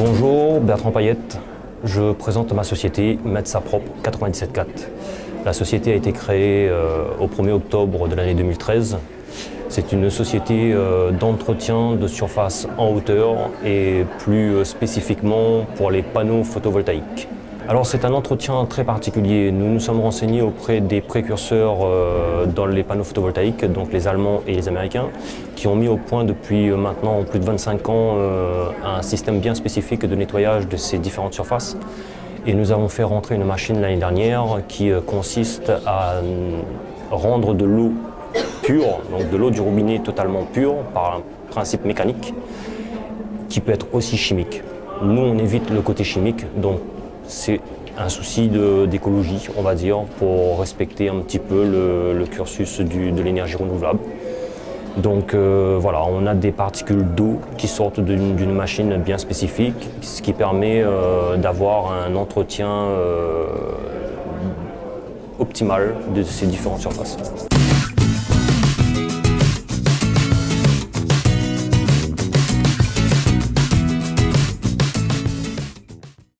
Bonjour, Bertrand Payette. Je présente ma société Metsaprop 97.4. La société a été créée au 1er octobre de l'année 2013. C'est une société d'entretien de surface en hauteur et plus spécifiquement pour les panneaux photovoltaïques. Alors c'est un entretien très particulier. Nous nous sommes renseignés auprès des précurseurs dans les panneaux photovoltaïques, donc les Allemands et les Américains, qui ont mis au point depuis maintenant plus de 25 ans un système bien spécifique de nettoyage de ces différentes surfaces. Et nous avons fait rentrer une machine l'année dernière qui consiste à rendre de l'eau pure, donc de l'eau du robinet totalement pure par un principe mécanique, qui peut être aussi chimique. Nous on évite le côté chimique, donc c'est un souci d'écologie, on va dire, pour respecter un petit peu le cursus de l'énergie renouvelable. Donc voilà, on a des particules d'eau qui sortent d'une machine bien spécifique, ce qui permet d'avoir un entretien optimal de ces différentes surfaces.